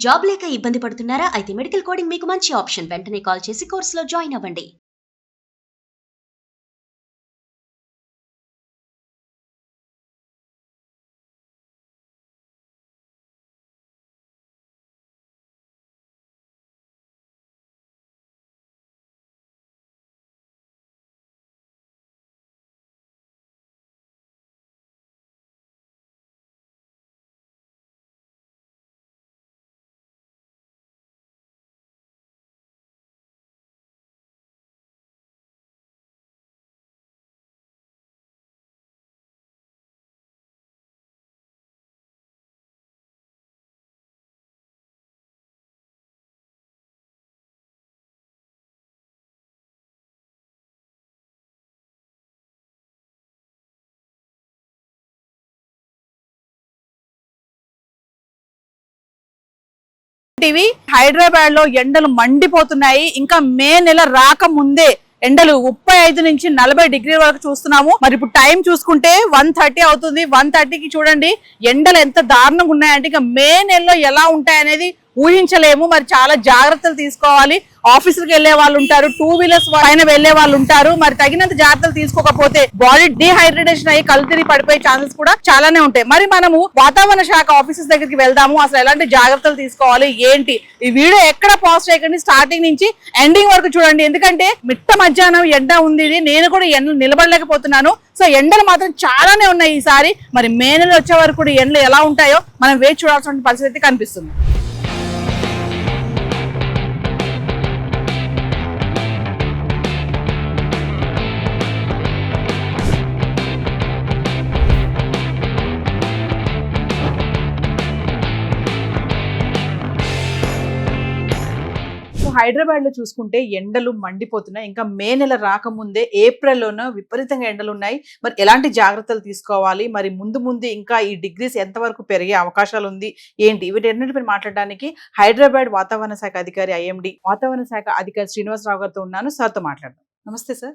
Job లేక ఇబ్బంది పడుతున్నారా? అయితే మెడికల్ కోడింగ్ మీకు మంచి ఆప్షన్. వెంటనే కాల్ చేసి కోర్సులో జాయిన్ అవ్వండి. హైదరాబాద్ లో ఎండలు మండిపోతున్నాయి. ఇంకా మే నెల రాకముందే ఎండలు 35 నుంచి 40 డిగ్రీల వరకు చూస్తున్నాము. మరి ఇప్పుడు టైం చూసుకుంటే 1:30 అవుతుంది. 1:30కి చూడండి ఎండలు ఎంత దారుణంగా ఉన్నాయంటే ఇంకా మే నెలలో ఎలా ఉంటాయనేది ఊహించలేము. మరి చాలా జాగ్రత్తలు తీసుకోవాలి. ఆఫీసులకు వెళ్లే వాళ్ళు ఉంటారు, 2 వీలర్స్ పైన వెళ్లే వాళ్ళు ఉంటారు. మరి తగినంత జాగ్రత్తలు తీసుకోకపోతే బాడీ డిహైడ్రేషన్ అయ్యి కళ్ళు తిరిగి పడిపోయే ఛాన్సెస్ కూడా చాలానే ఉంటాయి. మరి మనము వాతావరణ శాఖ ఆఫీసెస్ దగ్గరికి వెళ్దాము. అసలు ఎలాంటి జాగ్రత్తలు తీసుకోవాలి ఏంటి, ఈ వీడియో ఎక్కడ పాజ్ చేయకండి, స్టార్టింగ్ నుంచి ఎండింగ్ వరకు చూడండి. ఎందుకంటే మిట్ట మధ్యాహ్నం ఎండ ఉంది, నేను కూడా ఎండలు నిలబడలేకపోతున్నాను. సో ఎండలు మాత్రం చాలానే ఉన్నాయి ఈసారి. మరి మే నెల వచ్చే వరకు కూడా ఎండలు ఎలా ఉంటాయో మనం వేచి చూడాల్సిన పరిస్థితి కనిపిస్తుంది. హైదరాబాద్ లో చూసుకుంటే ఎండలు మండిపోతున్నాయి. ఇంకా మే నెల రాకముందే ఏప్రిల్లోనూ విపరీతంగా ఎండలు ఉన్నాయి. మరి ఎలాంటి జాగ్రత్తలు తీసుకోవాలి, మరి ముందు ఇంకా ఈ డిగ్రీస్ ఎంతవరకు పెరిగే అవకాశాలు ఉంది ఏంటి, వీటన్నిటిపై మాట్లాడడానికి హైదరాబాద్ వాతావరణ శాఖ అధికారి ఐఎండి వాతావరణ శాఖ అధికారి శ్రీనివాసరావు గారితో ఉన్నాను. సార్తో మాట్లాడదాం. నమస్తే సార్.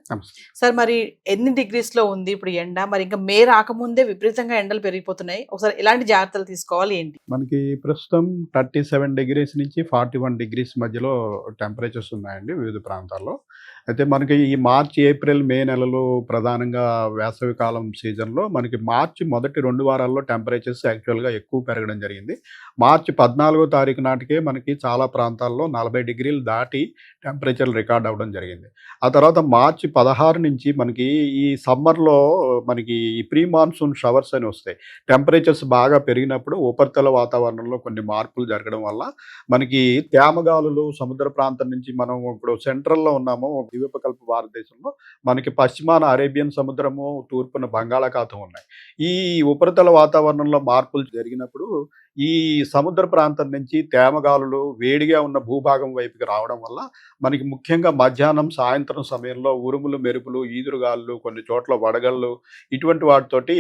సార్, మరి ఎన్ని డిగ్రీస్ లో ఉంది ఇప్పుడు ఎండ? మరి ఇంకా మే రాకముందే విపరీతంగా ఎండలు పెరిగిపోతున్నాయి. ఒకసారి ఎలాంటి జాగ్రత్తలు తీసుకోవాలి ఏంటి? మనకి ప్రస్తుతం 37 డిగ్రీస్ నుంచి 41 డిగ్రీస్ మధ్యలో టెంపరేచర్స్ ఉన్నాయండి వివిధ ప్రాంతాల్లో. అయితే మనకి ఈ మార్చి, ఏప్రిల్, మే నెలలు ప్రధానంగా వేసవి కాలం సీజన్లో మనకి మార్చి మొదటి 2 వారాల్లో టెంపరేచర్స్ యాక్చువల్గా ఎక్కువ పెరగడం జరిగింది. మార్చి 14వ తారీఖు నాటికే మనకి చాలా ప్రాంతాల్లో 40 డిగ్రీలు దాటి టెంపరేచర్లు రికార్డ్ అవ్వడం జరిగింది. ఆ తర్వాత మార్చి 16 నుంచి మనకి ఈ సమ్మర్లో మనకి ఈ ప్రీ మాన్సూన్ షవర్స్ అని వస్తాయి. టెంపరేచర్స్ బాగా పెరిగినప్పుడు ఉపరితల వాతావరణంలో కొన్ని మార్పులు జరగడం వల్ల మనకి తేమగాలులు సముద్ర ప్రాంతం నుంచి, మనం ఇప్పుడు సెంట్రల్లో ఉన్నాము ద్వీపకల్ప భారతదేశంలో, మనకి పశ్చిమాన అరేబియన్ సముద్రము, తూర్పున బంగాళాఖాతం ఉన్నాయి. ఈ ఉపరితల వాతావరణంలో మార్పులు జరిగినప్పుడు ఈ సముద్ర ప్రాంతం నుంచి తేమగాలులు వేడిగా ఉన్న భూభాగం వైపుకి రావడం వల్ల మనకి ముఖ్యంగా మధ్యాహ్నం, సాయంత్రం సమయంలో ఉరుములు, మెరుపులు, ఈదురుగాలు, కొన్ని చోట్ల వడగళ్ళు, ఇటువంటి వాటితోటి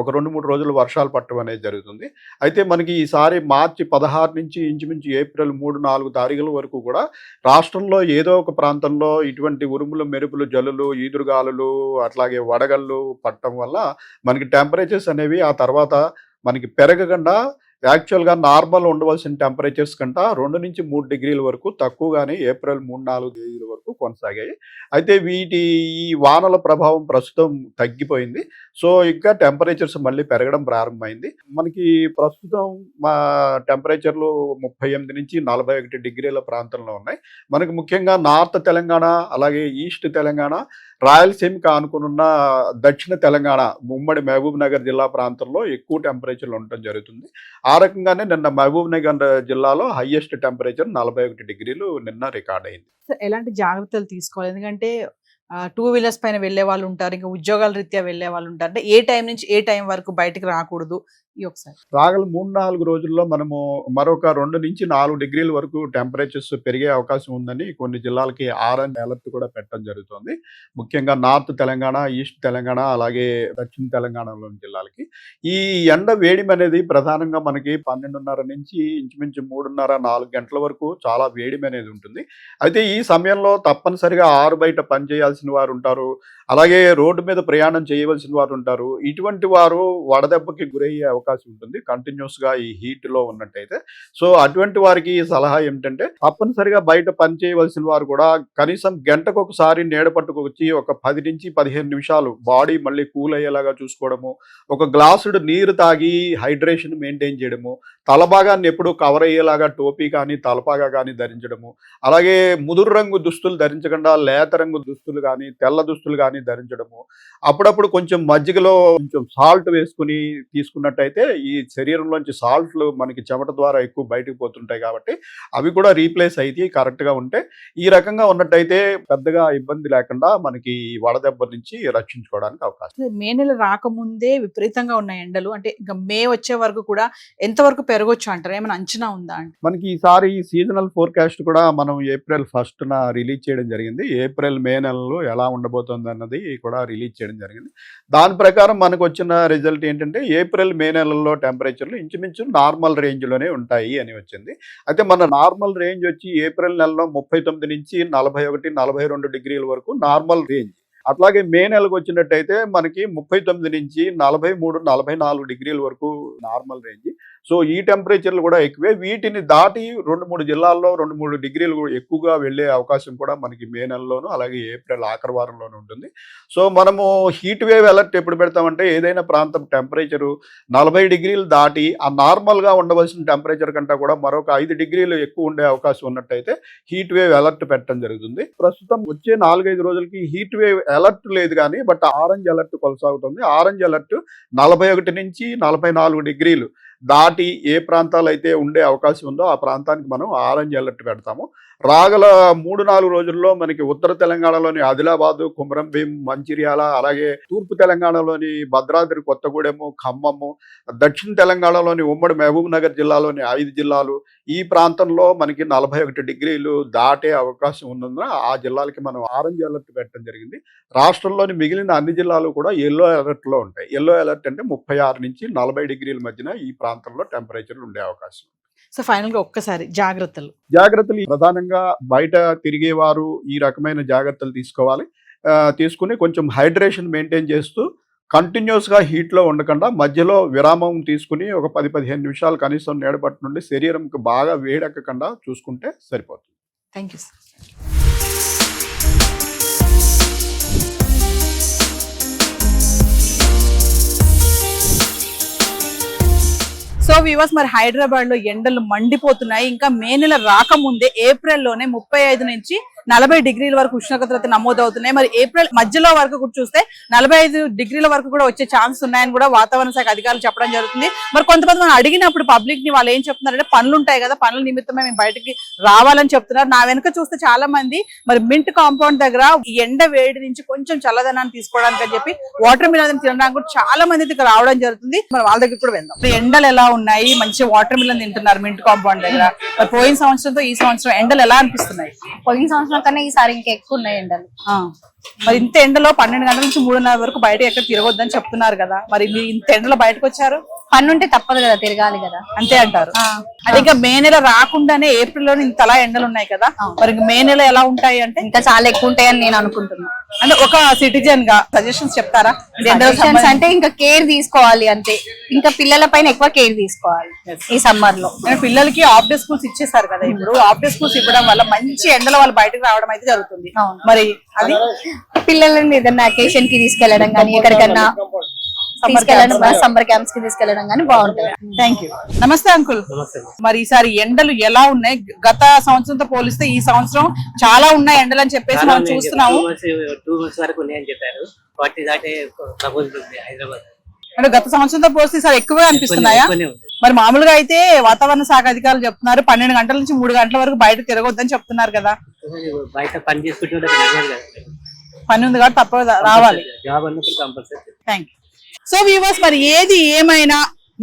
ఒక 2-3 రోజులు వర్షాలు పట్టడం అనేది జరుగుతుంది. అయితే మనకి ఈసారి మార్చి 16 నుంచి ఇంచుమించు ఏప్రిల్ 3-4 తారీఖుల వరకు కూడా రాష్ట్రంలో ఏదో ఒక ప్రాంతంలో ఇటువంటి ఉరుములు, మెరుపులు, జల్లులు, ఈదురుగాలులు, అట్లాగే వడగళ్ళు పట్టడం వల్ల మనకి టెంపరేచర్స్ అనేవి ఆ తర్వాత మనకి పెరగకుండా యాక్చువల్గా నార్మల్ ఉండవలసిన టెంపరేచర్స్ కంటే 2-3 డిగ్రీల వరకు తక్కువగానే ఏప్రిల్ 3-4 డిగ్రీల వరకు కొనసాగాయి. అయితే ఈ వానల ప్రభావం ప్రస్తుతం తగ్గిపోయింది. సో ఇంకా టెంపరేచర్స్ మళ్ళీ పెరగడం ప్రారంభమైంది. మనకి ప్రస్తుతం మా టెంపరేచర్లు 38 నుంచి 41 డిగ్రీల ప్రాంతంలో ఉన్నాయి. మనకి ముఖ్యంగా నార్త్ తెలంగాణ, అలాగే ఈస్ట్ తెలంగాణ, రాయలసీమకి ఆనుకున్న దక్షిణ తెలంగాణ, ఉమ్మడి మహబూబ్ నగర్ జిల్లా ప్రాంతంలో ఎక్కువ టెంపరేచర్లు ఉండటం జరుగుతుంది. ఆ రకంగానే నిన్న మహబూబ్ నగర్ జిల్లాలో హైయెస్ట్ టెంపరేచర్ 41 డిగ్రీలు నిన్న రికార్డ్ అయింది. ఎలాంటి జాగ్రత్తలు తీసుకోవాలి? ఎందుకంటే 2 వీలర్స్ పైన వెళ్లే వాళ్ళు ఉంటారు, ఇంకా ఉద్యోగాల రీత్యా వెళ్లే వాళ్ళు ఉంటారు. అంటే ఏ టైం నుంచి ఏ టైం వరకు బయటకు రాకూడదు? ఒకసారి రాగల 3-4 రోజుల్లో మనము మరొక 2-4 డిగ్రీల వరకు టెంపరేచర్స్ పెరిగే అవకాశం ఉందని కొన్ని జిల్లాలకి ఆరెంజ్ అలర్ట్ కూడా పెట్టడం జరుగుతుంది. ముఖ్యంగా నార్త్ తెలంగాణ, ఈస్ట్ తెలంగాణ, అలాగే దక్షిణ తెలంగాణలోని జిల్లాలకి. ఈ ఎండ వేడిమి అనేది ప్రధానంగా మనకి 12:30 నుంచి ఇంచుమించు 3:30-4 గంటల వరకు చాలా వేడిమి అనేది ఉంటుంది. అయితే ఈ సమయంలో తప్పనిసరిగా ఆరు బయట పనిచేయాల్సిన వారు ఉంటారు, అలాగే రోడ్డు మీద ప్రయాణం చేయవలసిన వారు ఉంటారు. ఇటువంటి వారు వడదెబ్బకి గురయ్యే అవకాశం అవకాశం ఉంటుంది కంటిన్యూస్ గా ఈ హీట్ లో ఉన్నట్టయితే. సో అటువంటి వారికి సలహా ఏమిటంటే తప్పనిసరిగా బయట పని చేయవలసిన వారు కూడా కనీసం గంటకు ఒకసారి నీడ పట్టుకొచ్చి ఒక 10 నుంచి 15 నిమిషాలు బాడీ మళ్ళీ కూల్ అయ్యేలాగా చూసుకోవడము, ఒక గ్లాసుడు నీరు తాగి హైడ్రేషన్ మెయింటైన్ చేయడము, తల భాగాన్ని ఎప్పుడు కవర్ అయ్యేలాగా టోపీ కానీ తలపాగా కానీ ధరించడము, అలాగే ముదురు రంగు దుస్తులు ధరించకుండా లేత రంగు దుస్తులు కానీ తెల్ల దుస్తులు కానీ ధరించడము, అప్పుడప్పుడు కొంచెం మజ్జిగలో కొంచెం సాల్ట్ వేసుకుని తీసుకున్నట్టయితే ఈ శరీరంలోంచి సాల్ట్లు మనకి చెమట ద్వారా ఎక్కువ బయటకు పోతుంటాయి కాబట్టి అవి కూడా రీప్లేస్ అయితే కరెక్ట్గా ఉంటే ఈ రకంగా ఉన్నట్టయితే పెద్దగా ఇబ్బంది లేకుండా మనకి వడదెబ్బ నుంచి రక్షించుకోవడానికి అవకాశం. మే నెల రాకముందే విపరీతంగా ఉన్న ఎండలు అంటే ఇంకా మే వచ్చే వరకు కూడా ఎంతవరకు పెరగొచ్చు అంటారు, ఏమైనా అంచనా ఉందా అంటే? మనకి ఈసారి సీజనల్ ఫోర్కాస్ట్ కూడా మనం ఏప్రిల్ 1న రిలీజ్ చేయడం జరిగింది. ఏప్రిల్ మే నెలలో ఎలా ఉండబోతుంది అన్నది కూడా రిలీజ్ చేయడం జరిగింది. దాని ప్రకారం మనకు వచ్చిన రిజల్ట్ ఏంటంటే ఏప్రిల్ మే నెలల్లో టెంపరేచర్లు ఇంచుమించు నార్మల్ రేంజ్లోనే ఉంటాయి అని వచ్చింది. అయితే మన నార్మల్ రేంజ్ వచ్చి ఏప్రిల్ నెలలో 39 నుంచి 41, 42 డిగ్రీల వరకు నార్మల్ రేంజ్. అట్లాగే మే నెలకు వచ్చినట్టయితే మనకి 39 నుంచి 43, 44 డిగ్రీల వరకు నార్మల్ రేంజ్. సో ఈ టెంపరేచర్లు కూడా ఎక్కువే. వీటిని దాటి 2-3 జిల్లాల్లో 2-3 డిగ్రీలు ఎక్కువగా వెళ్ళే అవకాశం కూడా మనకి మే నెలలోనూ అలాగే ఏప్రిల్ ఆఖరి వారంలోనూ ఉంటుంది. సో మనము హీట్ వేవ్ అలర్ట్ ఎప్పుడు పెడతామంటే ఏదైనా ప్రాంతం టెంపరేచరు 40 డిగ్రీలు దాటి ఆ నార్మల్గా ఉండవలసిన టెంపరేచర్ కంటే కూడా మరొక 5 డిగ్రీలు ఎక్కువ ఉండే అవకాశం ఉన్నట్టయితే హీట్ వేవ్ అలర్ట్ పెట్టడం జరుగుతుంది. ప్రస్తుతం వచ్చే 4-5 రోజులకి హీట్ వేవ్ అలర్ట్ లేదు కానీ బట్ ఆరెంజ్ అలర్ట్ కొనసాగుతుంది. ఆరెంజ్ అలర్ట్ 41 నుంచి 44 డిగ్రీలు దాటి ఏ ప్రాంతాలు అయితే ఉండే అవకాశం ఉందో ఆ ప్రాంతానికి మనం ఆరెంజ్ అలర్ట్ పెడతాము. రాగల 3-4 రోజుల్లో మనకి ఉత్తర తెలంగాణలోని ఆదిలాబాద్, కుమ్రంభీం, మంచిర్యాల, అలాగే తూర్పు తెలంగాణలోని భద్రాద్రి కొత్తగూడెము, ఖమ్మము, దక్షిణ తెలంగాణలోని ఉమ్మడి మహబూబ్ నగర్ జిల్లాలోని 5 జిల్లాలు ఈ ప్రాంతంలో మనకి 41 డిగ్రీలు దాటే అవకాశం ఉన్నందున ఆ జిల్లాలకి మనం ఆరెంజ్ అలర్ట్ పెట్టడం జరిగింది. రాష్ట్రంలోని మిగిలిన అన్ని జిల్లాలు కూడా ఎల్లో అలర్ట్లో ఉంటాయి. ఎల్లో అలర్ట్ అంటే 36 నుంచి 40 డిగ్రీల మధ్యన ఈ ప్రాంతంలో టెంపరేచర్లు ఉండే అవకాశం. సో ఫైనల్ గా ఒక్కసారి జాగ్రత్తలు ప్రధానంగా బయట తిరిగేవారు ఈ రకమైన జాగ్రత్తలు తీసుకోవాలి. తీసుకుని కొంచెం హైడ్రేషన్ మెయింటైన్ చేస్తూ కంటిన్యూస్గా హీట్లో ఉండకుండా మధ్యలో విరామం తీసుకుని ఒక 10-15 నిమిషాలు కనీసం నీడపట్టు నుండి శరీరంకి బాగా వేడెక్కకుండా చూసుకుంటే సరిపోతుంది. Thank you. సో వ్యూవర్స్, మరి హైదరాబాద్ లో ఎండలు మండిపోతున్నాయి. ఇంకా మే నెల రాకముందే ఏప్రిల్లోనే 35 నుంచి 40 డిగ్రీల వరకు ఉష్ణోగ్రత నమోదవుతున్నాయి. మరి ఏప్రిల్ మధ్యలో వరకు కూడా చూస్తే 45 డిగ్రీల వరకు కూడా వచ్చే ఛాన్స్ ఉన్నాయని కూడా వాతావరణ శాఖ అధికారులు చెప్పడం జరుగుతుంది. మరి కొంతమంది మనం అడిగినప్పుడు పబ్లిక్ ని వాళ్ళు ఏం చెప్తున్నారంటే పనులు ఉంటాయి కదా, పనుల నిమిత్తమే మేము బయటకి రావాలని చెప్తున్నారు. నా వెనక చూస్తే చాలా మంది మరి మింట్ కాంపౌండ్ దగ్గర ఈ ఎండ వేడి నుంచి కొంచెం చల్లదనాన్ని తీసుకోవడానికి అని చెప్పి వాటర్ మిలన్ తినడానికి కూడా చాలా మంది ఇక్కడ రావడం జరుగుతుంది. మరి వాళ్ళ దగ్గర కూడా వెళ్దాం. ఎండలు ఎలా ఉన్నాయి? మంచిగా వాటర్ మిలన్ తింటున్నారు మింట్ కాంపౌండ్ దగ్గర. మరి పోయిన సంవత్సరంతో ఈ సంవత్సరం ఎండలు ఎలా అనిపిస్తున్నాయి? పోయిన సంవత్సరం కన్నా ఈసారి ఇంకా ఎక్కువ ఉన్నాయి ఎండలు. మరి ఇంత ఎండలో 12 గంటల నుంచి 3:30 వరకు బయట ఎక్కడ తిరగొద్దని చెప్తున్నారు కదా, మరి మీరు ఇంత ఎండలో బయటకు వచ్చారు? పని ఉంటే తప్పదు కదా, తిరగాలి కదా, అంతే అంటారు. అది ఇంకా మే నెల రాకుండానే ఏప్రిల్ లో ఇంతలా ఎండలు ఉన్నాయి కదా, మరి మే నెల ఎలా ఉంటాయి అంటే ఇంకా చాలా ఎక్కువ ఉంటాయని నేను అనుకుంటున్నా. అంటే ఒక సిటిజన్ గా సజెషన్స్ చెప్తారా? అంటే ఇంకా కేర్ తీసుకోవాలి అంతే, ఇంకా పిల్లల పైన ఎక్కువ కేర్ తీసుకోవాలి ఈ సమ్మర్ లో. పిల్లలకి హాఫ్ డే స్కూల్స్ ఇచ్చేసారు కదా, ఇప్పుడు హాఫ్ డే స్కూల్స్ ఇవ్వడం వల్ల మంచి ఎండలో వాళ్ళు బయటకు రావడం అయితే జరుగుతుంది. మరి అది పిల్లలని ఏదైనా అకేషన్ కి తీసుకెళ్లడం కానీ ఎక్కడికన్నా తీసుకెళ్ళడం, సమ్మర్ క్యాంప్స్ కి తీసుకెళ్లడం కానీ బాగుంటుంది. Thank you. నమస్తే అంకుల్. మరి ఈసారి ఎండలు ఎలా ఉన్నాయి? గత సంవత్సరంతో పోలిస్తే ఈ సంవత్సరం చాలా ఉన్నాయి ఎండలు అని చెప్పేసి మనం చూస్తున్నాము. 2 months వరకు ఉన్నాయని చెప్పారు. 40 దాటే ప్రపోజల్ ఉంది హైదరాబాద్. అంటే గత సంవత్సరంతో పోలిస్తే ఈసారి ఎక్కువగా అనిపిస్తున్నాయా? మరి మామూలుగా అయితే వాతావరణ శాఖ అధికారులు చెప్తున్నారు 12 గంటల నుంచి 3 గంటల వరకు బయట తిరగొద్దని చెప్తున్నారు కదా. బయట పని చేసుకుంటే పని ఉంది కాబట్టి తప్ప రావాలి. జాబ్ అన్నప్పుడు compulsory. Thank you. So viewers, మరి ఏది ఏమైనా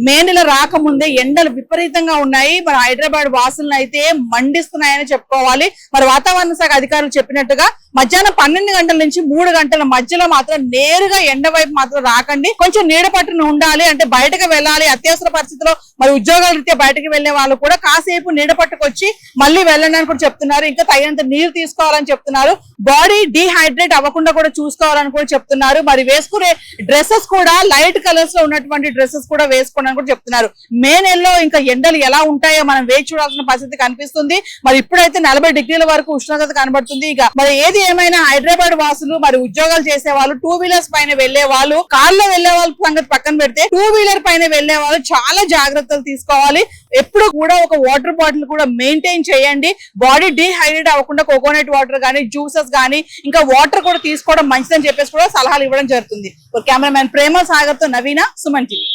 మే నెల రాకముందే ఎండలు విపరీతంగా ఉన్నాయి. మరి హైదరాబాద్ వాసులను అయితే మండిస్తున్నాయని చెప్పుకోవాలి. మరి వాతావరణ శాఖ అధికారులు చెప్పినట్టుగా మధ్యాహ్నం 12 గంటల నుంచి 3 గంటల మధ్యలో మాత్రం నేరుగా ఎండ వైపు మాత్రం రాకండి. కొంచెం నీడ పట్టున ఉండాలి. అంటే బయటకు వెళ్ళాలి అత్యవసర పరిస్థితిలో, మరి ఉద్యోగాల రీత్యా బయటకు వెళ్లే వాళ్ళు కూడా కాసేపు నీడ పట్టుకొచ్చి మళ్ళీ వెళ్ళండి అని కూడా చెప్తున్నారు. ఇంకా తగినంత నీరు తీసుకోవాలని చెప్తున్నారు. బాడీ డీహైడ్రేట్ అవ్వకుండా కూడా చూసుకోవాలని కూడా చెప్తున్నారు. మరి వేసుకునే డ్రెస్సెస్ కూడా లైట్ కలర్స్ లో ఉన్నటువంటి డ్రెస్సెస్ కూడా వేసుకోండి. తీసుకోండి అని కూడా చెప్తున్నారు. మే నెలలో ఇంకా ఎండలు ఎలా ఉంటాయో మనం వేచి చూడాల్సిన పరిస్థితి కనిపిస్తుంది. మరి ఇప్పుడైతే 40 డిగ్రీల వరకు ఉష్ణోగ్రత కనబడుతుంది. ఇక మరి ఏది ఏమైనా హైదరాబాద్ వాసులు, మరి ఉద్యోగాలు చేసే వాళ్ళు, 2 వీలర్స్ పైన వెళ్లే వాళ్ళు, కార్లో వెళ్లే వాళ్ళ సంగతి పక్కన పెడితే 2 వీలర్ పైన వెళ్లే వాళ్ళు చాలా జాగ్రత్తలు తీసుకోవాలి. ఎప్పుడు కూడా ఒక వాటర్ బాటిల్ కూడా మెయింటైన్ చేయండి. బాడీ డీహైడ్రేట్ అవ్వకుండా కోకోనట్ వాటర్ గానీ, జ్యూసెస్ గానీ, ఇంకా వాటర్ కూడా తీసుకోవడం మంచిదని చెప్పేసి కూడా సలహాలు ఇవ్వడం జరుగుతుంది. కెమెరామ్యాన్ ప్రేమ సాగర్ తో నవీన, సుమన్ టీవీ.